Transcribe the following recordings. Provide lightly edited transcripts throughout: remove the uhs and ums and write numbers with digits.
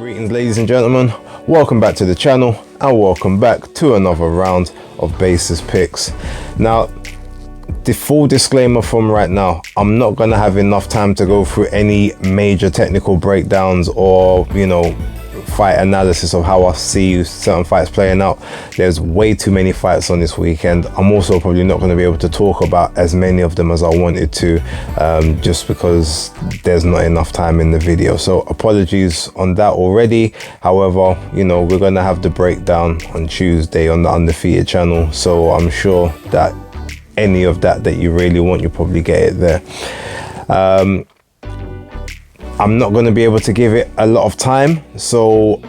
Greetings ladies and gentlemen, welcome back to the channel and welcome back to another round of Basis Picks. Now, the full disclaimer from right now, I'm not going to have enough time to go through any major technical breakdowns or, fight analysis of how I see certain fights playing out. There's way too many fights on this weekend. I'm also probably not going to be able to talk about as many of them as I wanted to, just because there's not enough time in the video. So apologies on that already. However, we're going to have the breakdown on Tuesday on the Undefeated channel. So I'm sure that any of that you really want, you probably get it there. I'm not going to be able to give it a lot of time, so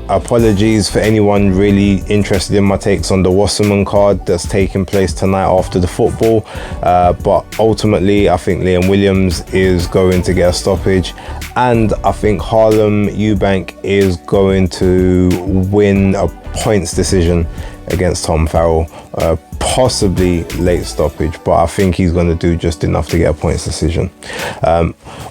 apologies for anyone really interested in my takes on the Wasserman card that's taking place tonight after the football, but ultimately I think Liam Williams is going to get a stoppage, and I think Harlem Eubank is going to win a points decision against Tom Farrell, possibly late stoppage, but I think he's going to do just enough to get a points decision.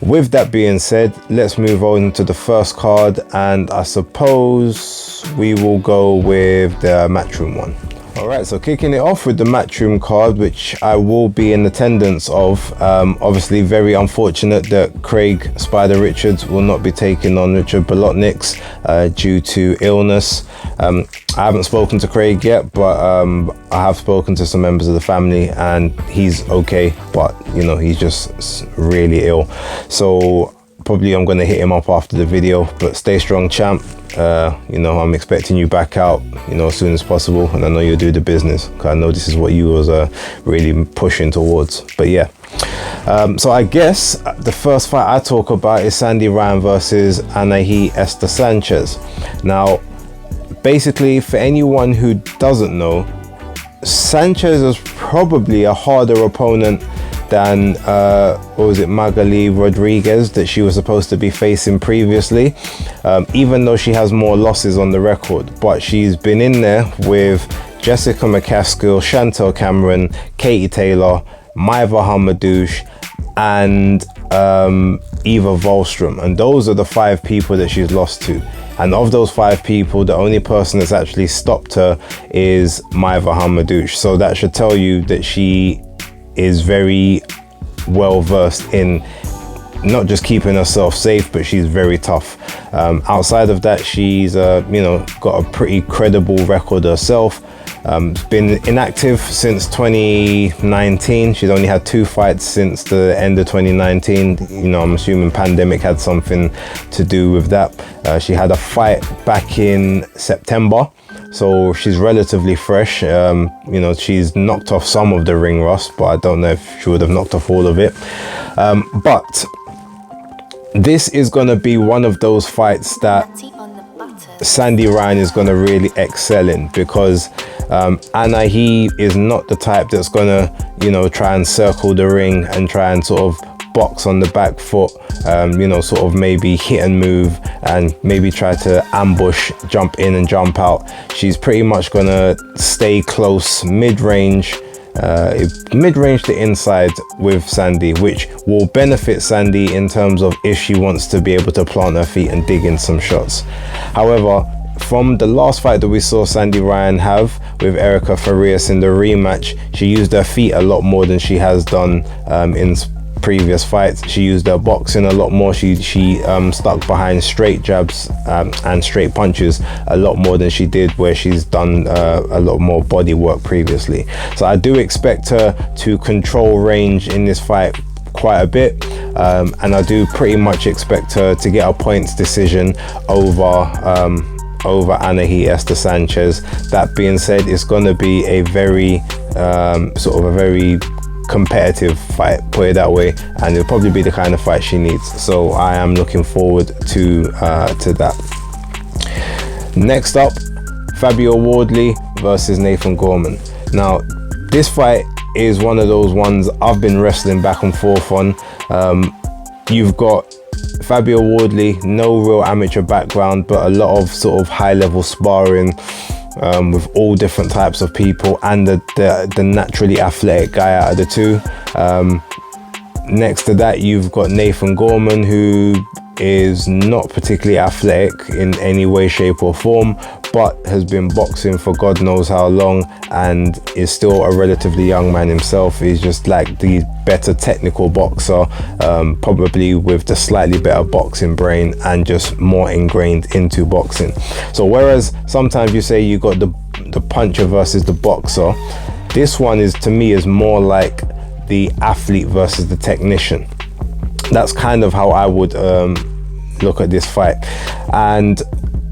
With that being said, let's move on to the first card, and I suppose we will go with the Matchroom one. Alright, so kicking it off with the Matchroom card, which I will be in attendance of. Obviously very unfortunate that Craig Spider Richards will not be taking on Richard Bolotniks due to illness. I haven't spoken to Craig yet, but I have spoken to some members of the family and he's okay, but he's just really ill. So probably I'm going to hit him up after the video, but stay strong, champ. I'm expecting you back out, as soon as possible, and I know you'll do the business, because I know this is what you was really pushing towards. But yeah, so I guess the first fight I talk about is Shannon Ryan versus Anahi Esther Sanchez. Now, basically, for anyone who doesn't know, Sanchez is probably a harder opponent than Magali Rodriguez that she was supposed to be facing previously, even though she has more losses on the record. But she's been in there with Jessica McCaskill, Chantel Cameron, Katie Taylor, Maiva Hamadouche, and Eva Wallström, and those are the 5 people that she's lost to. And of those 5 people, the only person that's actually stopped her is Maiva Hamadouche. So that should tell you that she is very well versed in not just keeping herself safe, but she's very tough. Outside of that, she's got a pretty credible record herself. Been inactive since 2019. She's only had 2 fights since the end of 2019. I'm assuming pandemic had something to do with that. She had a fight back in September, so she's relatively fresh. She's knocked off some of the ring rust, but I don't know if she would have knocked off all of it. But this is going to be one of those fights that Shannon Ryan is going to really excel in, because Anahi is not the type that's going to, try and circle the ring and try and sort of box on the back foot, sort of maybe hit and move and maybe try to ambush, jump in and jump out. She's pretty much going to stay close, mid-range to inside with Sandy, which will benefit Sandy in terms of if she wants to be able to plant her feet and dig in some shots. However, from the last fight that we saw Shannon Ryan have with Erica Farias in the rematch, she used her feet a lot more than she has done in previous fights. She used her boxing a lot more. She stuck behind straight jabs and straight punches a lot more than she did where she's done a lot more body work previously. So I do expect her to control range in this fight quite a bit, and I do pretty much expect her to get a points decision over Anahi Esther Sanchez. That being said, it's going to be a very very competitive fight, put it that way, and it'll probably be the kind of fight she needs. So I am looking forward to that. Next up, Fabio Wardley versus Nathan Gorman. Now, this fight is one of those ones I've been wrestling back and forth on. You've got Fabio Wardley, no real amateur background, but a lot of sort of high-level sparring with all different types of people, and the naturally athletic guy out of the two. Next to that, you've got Nathan Gorman, who is not particularly athletic in any way, shape or form, but has been boxing for God knows how long and is still a relatively young man himself. He's just like the better technical boxer, probably with the slightly better boxing brain and just more ingrained into boxing. So whereas sometimes you say you got the puncher versus the boxer, this one is, to me, is more like the athlete versus the technician. That's kind of how I would look at this fight. And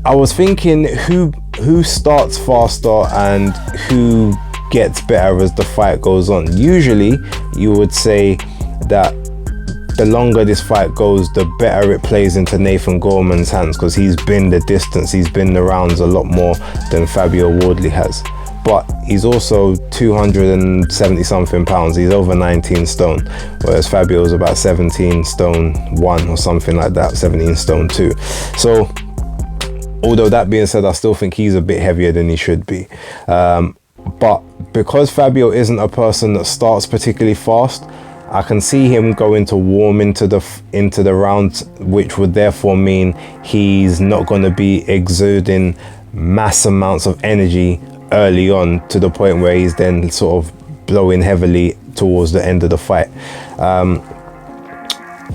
I was thinking who starts faster and who gets better as the fight goes on. Usually you would say that the longer this fight goes, the better it plays into Nathan Gorman's hands, because he's been the distance, he's been the rounds a lot more than Fabio Wardley has. But he's also 270 something pounds. He's over 19 stone, whereas Fabio's about 17 stone 1 or something like that, 17 stone 2. So although that being said, I still think he's a bit heavier than he should be. But because Fabio isn't a person that starts particularly fast, I can see him going to warm into the rounds, which would therefore mean he's not going to be exuding mass amounts of energy early on to the point where he's then sort of blowing heavily towards the end of the fight.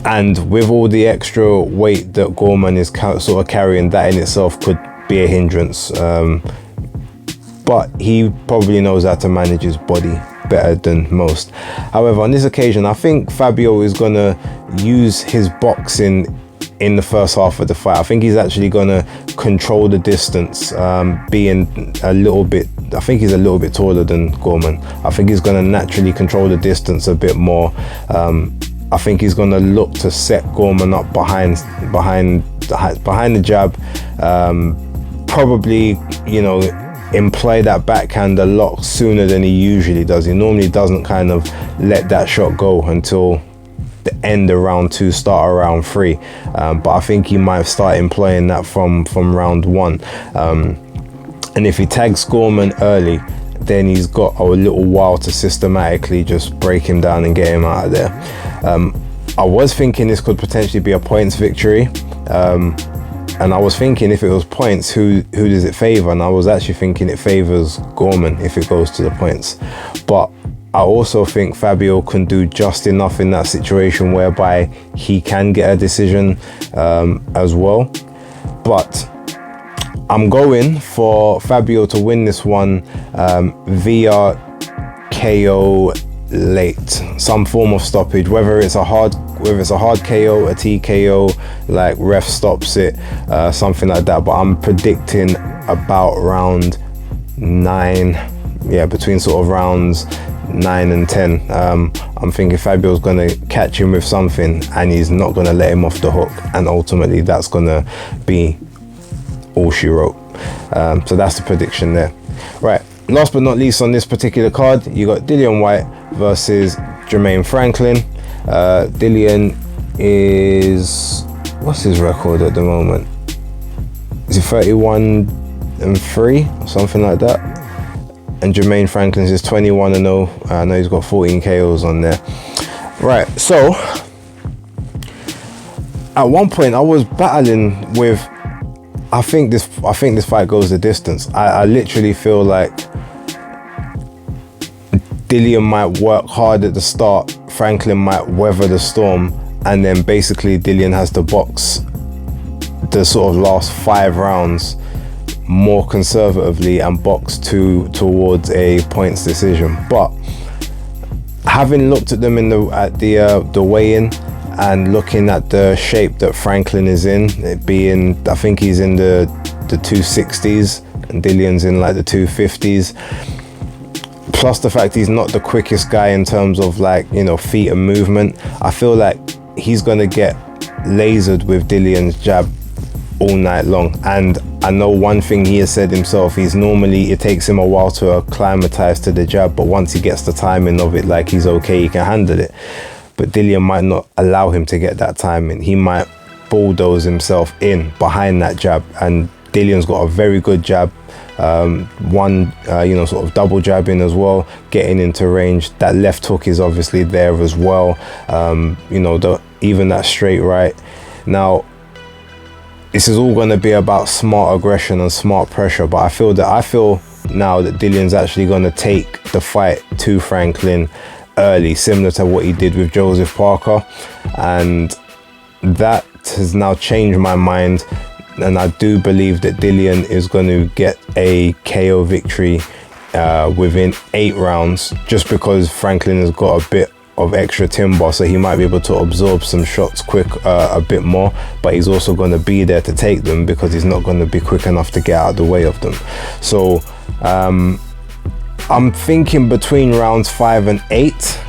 And with all the extra weight that Gorman is sort of carrying, that in itself could be a hindrance. But he probably knows how to manage his body better than most. However, on this occasion, I think Fabio is going to use his boxing in the first half of the fight. I think he's actually going to control the distance, being a little bit, I think he's a little bit taller than Gorman. I think he's going to naturally control the distance a bit more. I think he's going to look to set Gorman up behind the jab, probably, you know, imply that backhand a lot sooner than he usually does. He normally doesn't kind of let that shot go until the end of round 2, start of round 3, but I think he might start employing that from round 1, and if he tags Gorman early, then he's got a little while to systematically just break him down and get him out of there. I was thinking this could potentially be a points victory, and I was thinking if it was points, who does it favor? And I was actually thinking it favors Gorman if it goes to the points. But I also think Fabio can do just enough in that situation whereby he can get a decision as well. But I'm going for Fabio to win this one via KO late, some form of stoppage, whether it's a hard KO, a TKO, like ref stops it, something like that. But I'm predicting about round 9, between sort of rounds 9 and 10. I'm thinking Fabio's gonna catch him with something and he's not gonna let him off the hook, and ultimately that's gonna be all she wrote. So that's the prediction there. Right, last but not least on this particular card, you got Dillian Whyte versus Jermaine Franklin. Dillian is, what's his record at the moment? Is it 31-3 or something like that? And Jermaine Franklin's is 21-0. I know he's got 14 KOs on there. Right, so at one point I was battling with, I think this fight goes the distance. I literally feel like Dillian might work hard at the start, Franklin might weather the storm, and then basically Dillian has to box the sort of last 5 rounds more conservatively and box towards a points decision. But having looked at them at the weigh-in and looking at the shape that Franklin is in, it being, I think he's in the 260s and Dillian's in like the 250s, plus the fact he's not the quickest guy in terms of, like, you know, feet and movement, I feel like he's gonna get lasered with Dillian's jab all night long. And I know one thing he has said himself, it takes him a while to acclimatize to the jab, but once he gets the timing of it, like, he's okay, he can handle it. But Dillian might not allow him to get that timing. He might bulldoze himself in behind that jab, and Dillian's got a very good jab, sort of double jabbing as well, getting into range. That left hook is obviously there as well, even that straight right. Now, this is all going to be about smart aggression and smart pressure. But I feel now that Dillian's actually going to take the fight to Franklin early, similar to what he did with Joseph Parker, and that has now changed my mind. And I do believe that Dillian is going to get a KO victory within 8 rounds, just because Franklin has got a bit of extra timber, so he might be able to absorb some shots a bit more, but he's also going to be there to take them because he's not going to be quick enough to get out of the way of them. So I'm thinking between rounds 5 and 8.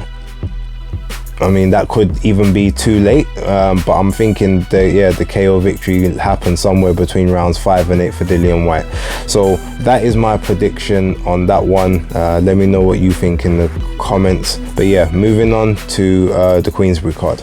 I mean, that could even be too late, but I'm thinking the KO victory happened somewhere between rounds 5 and 8 for Dillian Whyte. So that is my prediction on that one. Let me know what you think in the comments. But yeah, moving on to the Queensberry card.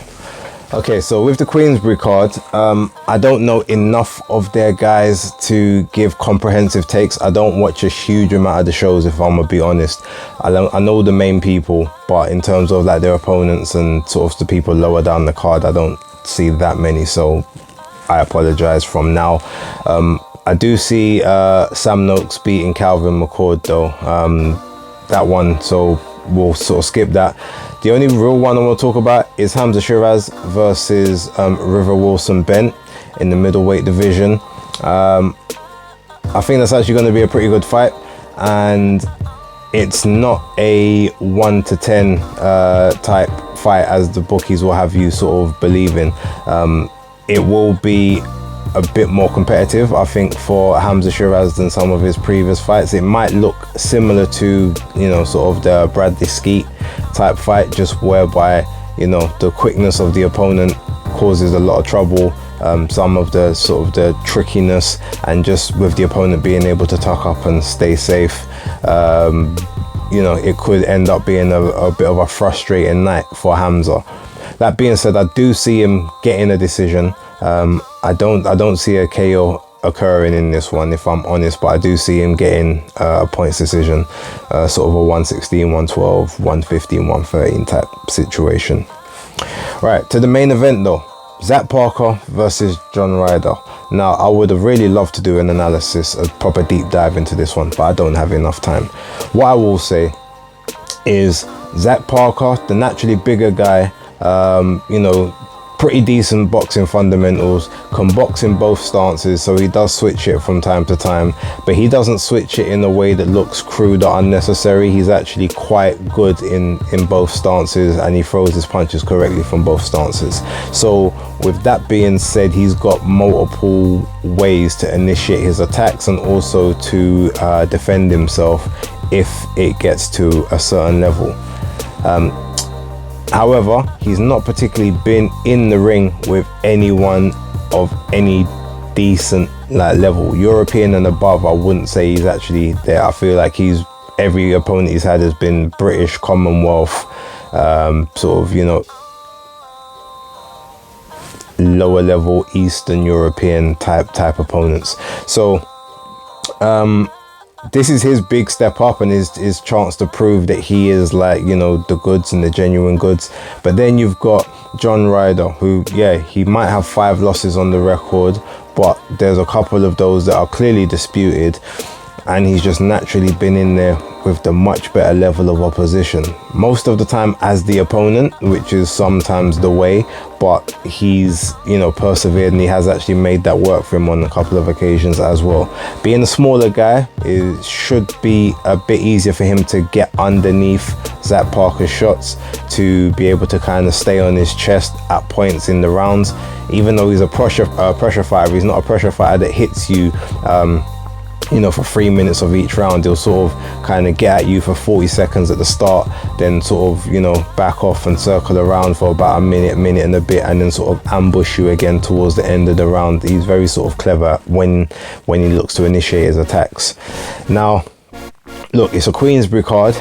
Okay, so with the Queensberry card, I don't know enough of their guys to give comprehensive takes. I don't watch a huge amount of the shows, if I'm gonna be honest. I know the main people, but in terms of like their opponents and sort of the people lower down the card, I don't see that many, so I apologize from now. I do see Sam Noakes beating Calvin McCord though, that one, so we'll sort of skip that. The only real one I want to talk about is Hamzah Sheeraz versus River Wilson Bent in the middleweight division. I think that's actually going to be a pretty good fight, and it's not a 1 to 10 type fight as the bookies will have you sort of believing. It will be a bit more competitive, I think, for Hamzah Sheeraz than some of his previous fights. It might look similar to, you know, sort of the Bradley Skeet type fight, just whereby, you know, the quickness of the opponent causes a lot of trouble, some of the sort of the trickiness, and just with the opponent being able to tuck up and stay safe, you know, it could end up being a bit of a frustrating night for Hamzah. That being said, I do see him getting a decision. I don't see a KO occurring in this one, if I'm honest, but I do see him getting a points decision, sort of a 116, 112, 115, 113 type situation. Right, to the main event though, Zach Parker versus John Ryder. Now, I would have really loved to do an analysis, a proper deep dive into this one, but I don't have enough time. What I will say is Zach Parker, the naturally bigger guy, you know, pretty decent boxing fundamentals, can box in both stances, so he does switch it from time to time, but he doesn't switch it in a way that looks crude or unnecessary. He's actually quite good in both stances, and he throws his punches correctly from both stances. So with that being said, he's got multiple ways to initiate his attacks and also to defend himself if it gets to a certain level. However, he's not particularly been in the ring with anyone of any decent level. European and above, I wouldn't say he's actually there. I feel like every opponent he's had has been British, Commonwealth, sort of, you know, lower level Eastern European type opponents. So this is his big step up and his chance to prove that he is, like, you know, the goods and the genuine goods. But then you've got John Ryder, who, yeah, he might have 5 losses on the record, but there's a couple of those that are clearly disputed, and he's just naturally been in there with the much better level of opposition, most of the time as the opponent, which is sometimes the way, but he's, you know, persevered, and he has actually made that work for him on a couple of occasions as well. Being a smaller guy, it should be a bit easier for him to get underneath Zach Parker's shots, to be able to kind of stay on his chest at points in the rounds. Even though he's a pressure fighter, he's not a pressure fighter that hits you you know, for 3 minutes of each round. They'll sort of kind of get at you for 40 seconds at the start, then sort of, you know, back off and circle around for about a minute and a bit, and then sort of ambush you again towards the end of the round. He's very sort of clever when he looks to initiate his attacks. Now, look, it's a Queensberry card.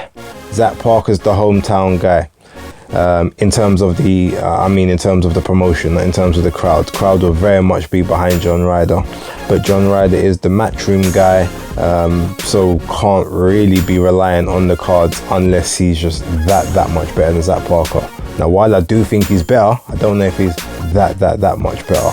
Zach Parker's the hometown guy. In terms of the in terms of the promotion, not in terms of the crowd. The crowd will very much be behind John Ryder, but John Ryder is the matchroom guy, so can't really be reliant on the cards unless he's just that much better than Zach Parker. Now, while I do think he's better, I don't know if he's that much better.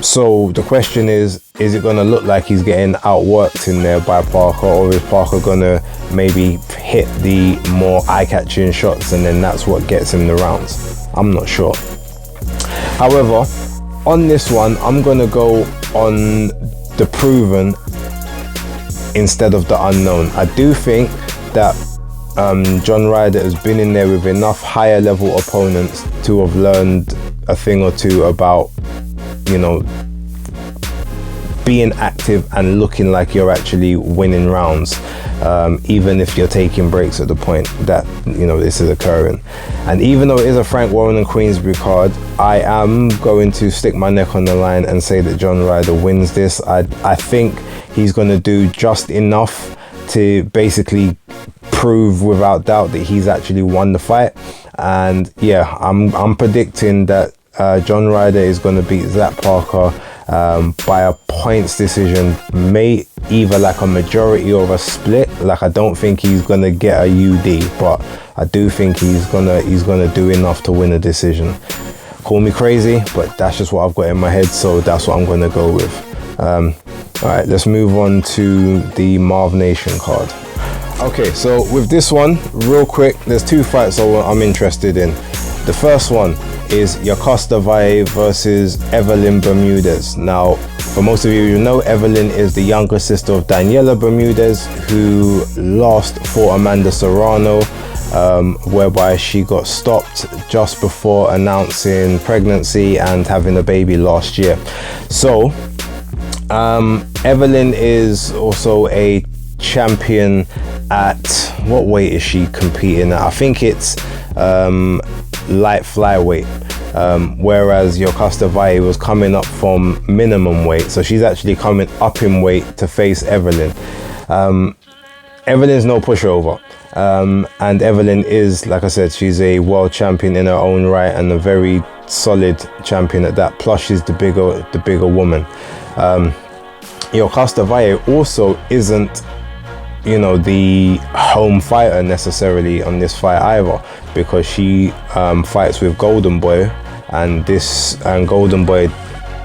So the question is it going to look like he's getting outworked in there by Parker, or is Parker going to maybe hit the more eye-catching shots and then that's what gets him the rounds? I'm not sure. However, on this one, I'm going to go on the proven instead of the unknown. I do think that John Ryder has been in there with enough higher level opponents to have learned a thing or two about, you know, being active and looking like you're actually winning rounds, even if you're taking breaks at the point that, you know, this is occurring. And even though it is a Frank Warren and Queensberry card, I am going to stick my neck on the line and say that John Ryder wins this. I think he's going to do just enough to basically prove without doubt that he's actually won the fight. And yeah, I'm predicting that John Ryder is going to beat Zach Parker by a points decision, may either like a majority or a split. Like, I don't think he's going to get a UD, but I do think he's gonna do enough to win a decision. Call me crazy, but that's just what I've got in my head, so that's what I'm going to go with. All right, let's move on to the Marv Nation card. Okay, so with this one, real quick, there's two fights I'm interested in. The first one is Yokasta Valle versus Evelin Bermudez. Now, for most of you know, Evelin is the younger sister of Daniela Bermudez, who last fought Amanda Serrano, whereby she got stopped just before announcing pregnancy and having a baby last year. So, Evelin is also a champion at, what weight is she competing at? I think it's light flyweight, whereas Yokasta Valle was coming up from minimum weight, so she's actually coming up in weight to face Evelin. Evelin's no pushover, and Evelin is, like I said, she's a world champion in her own right and a very solid champion at that, plus she's the bigger woman. Yokasta Valle also isn't, you know, the home fighter necessarily on this fight either, because she fights with Golden Boy, and Golden Boy,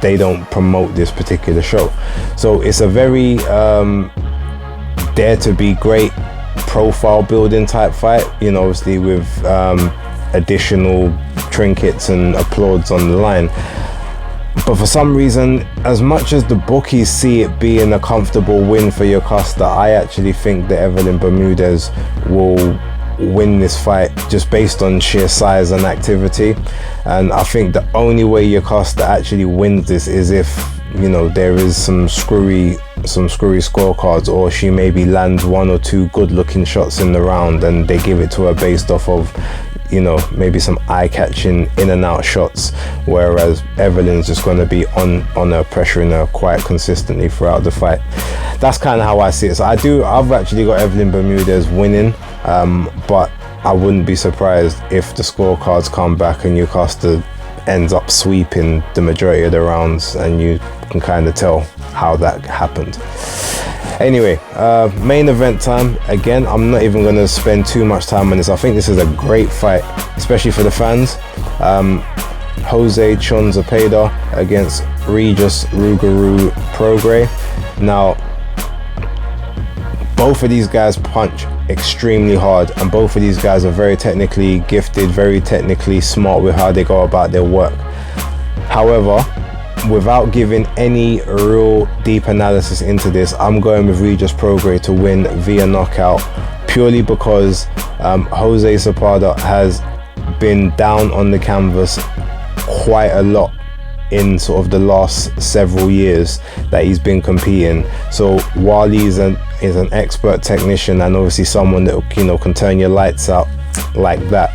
they don't promote this particular show. So it's a very dare to be great profile building type fight, you know, obviously with additional trinkets and applauds on the line. But for some reason, as much as the bookies see it being a comfortable win for Yokasta, I actually think that Evelin Bermudez will win this fight just based on sheer size and activity. And I think the only way Yokasta actually wins this is if, you know, there is some screwy scorecards, or she maybe lands one or two good looking shots in the round and they give it to her based off of, you know, maybe some eye-catching in and out shots, whereas Evelin's just going to be on her, pressuring her quite consistently throughout the fight. That's kind of how I see it. So I've actually got Evelin Bermudez winning, but I wouldn't be surprised if the scorecards come back and Yokasta ends up sweeping the majority of the rounds, and you can kind of tell how that happened. Anyway, main event time. Again, I'm not even going to spend too much time on this. I think this is a great fight, especially for the fans. Jose Chon Zepeda against Regis Rougarou Prograis. Now, both of these guys punch extremely hard, and both of these guys are very technically gifted, very technically smart with how they go about their work. However, without giving any real deep analysis into this, I'm going with Regis Prograis to win via knockout, purely because Jose Zepeda has been down on the canvas quite a lot in sort of the last several years that he's been competing. So while he's an expert technician and obviously someone that, you know, can turn your lights out like that,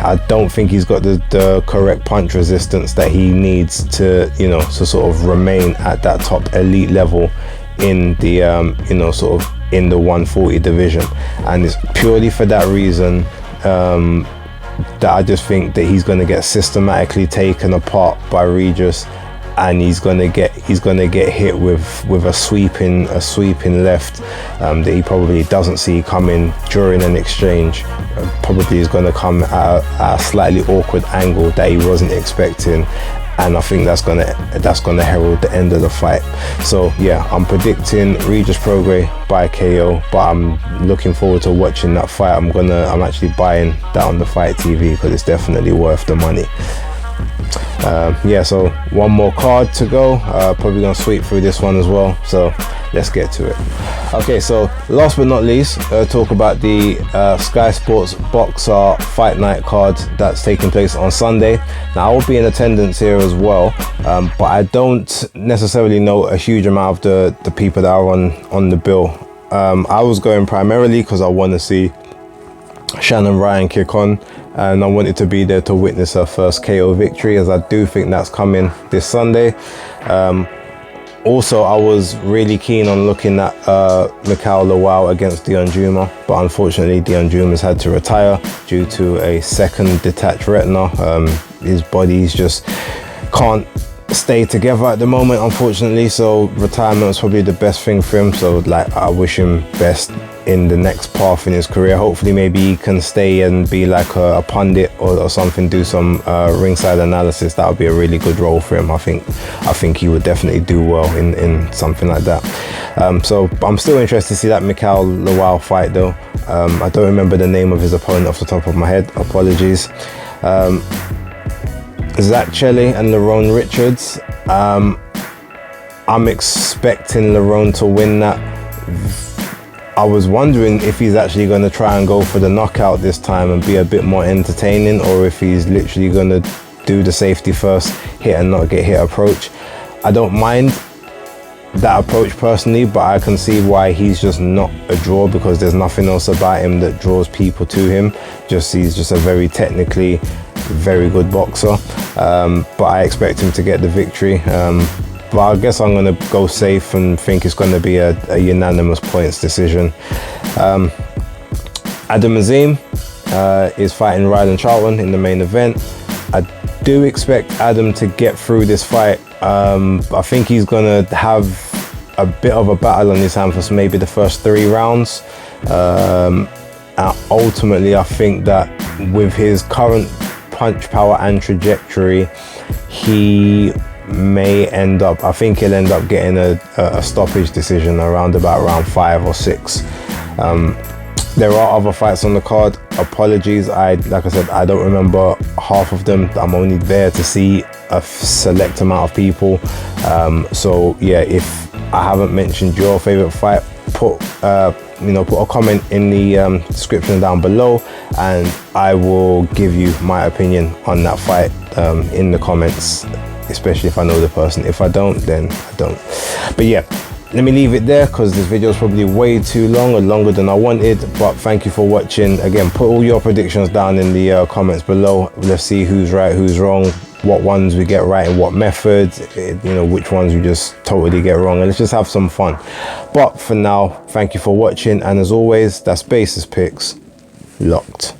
I don't think he's got the correct punch resistance that he needs to, you know, to sort of remain at that top elite level in the you know, sort of in the 140 division. And it's purely for that reason that I just think that he's going to get systematically taken apart by Regis, and he's going to get hit with a sweeping left that he probably doesn't see coming during an exchange. Probably is going to come at a slightly awkward angle that he wasn't expecting, and I think that's gonna herald the end of the fight. So yeah, I'm predicting Regis Prograis by KO, but I'm looking forward to watching that fight. I'm actually buying that on the Fight TV because it's definitely worth the money. Yeah, so one more card to go. Probably gonna sweep through this one as well, so let's get to it. Okay, so last but not least, talk about the Sky Sports Boxer Fight Night card that's taking place on Sunday. Now I will be in attendance here as well, but I don't necessarily know a huge amount of the people that are on the bill. I was going primarily because I want to see Shannon Ryan kick on, and I wanted to be there to witness her first KO victory, as I do think that's coming this Sunday. Also, I was really keen on looking at Mikael Lawal against Dillian, but unfortunately Dillian had to retire due to a second detached retina. His body's just can't stay together at the moment, unfortunately, so retirement was probably the best thing for him. So like, I wish him best in the next path in his career. Hopefully maybe he can stay and be like a pundit or something, do some ringside analysis. That would be a really good role for him. I think he would definitely do well in something like that. So I'm still interested to see that Mikael Lawal fight though. I don't remember the name of his opponent off the top of my head, apologies. Zach Chelli and Lerrone Richards. I'm expecting Lerrone to win that. I was wondering if he's actually going to try and go for the knockout this time and be a bit more entertaining, or if he's literally going to do the safety first, hit and not get hit approach. I don't mind that approach personally, but I can see why he's just not a draw, because there's nothing else about him that draws people to him. He's just a very technically very good boxer, but I expect him to get the victory. But I guess I'm going to go safe and think it's going to be a unanimous points decision. Azim is fighting Ryder and Charlton in the main event. I do expect Adam to get through this fight. I think he's going to have a bit of a battle on his hand for maybe the first 3 rounds. And ultimately, I think that with his current punch power and trajectory, he may end up, I think he'll end up getting a stoppage decision around about round 5 or 6. There are other fights on the card. Apologies, like I said, I don't remember half of them. I'm only there to see a select amount of people. So yeah, if I haven't mentioned your favorite fight, put a comment in the description down below, and I will give you my opinion on that fight in the comments, especially if I know the person. If I don't, then I don't. But yeah, let me leave it there because this video is probably way too long, or longer than I wanted. But thank you for watching. Again, put all your predictions down in the comments below. Let's see who's right, who's wrong, what ones we get right and what methods, which ones we just totally get wrong, and let's just have some fun. But for now, thank you for watching, and as always, that's Basis Picks locked.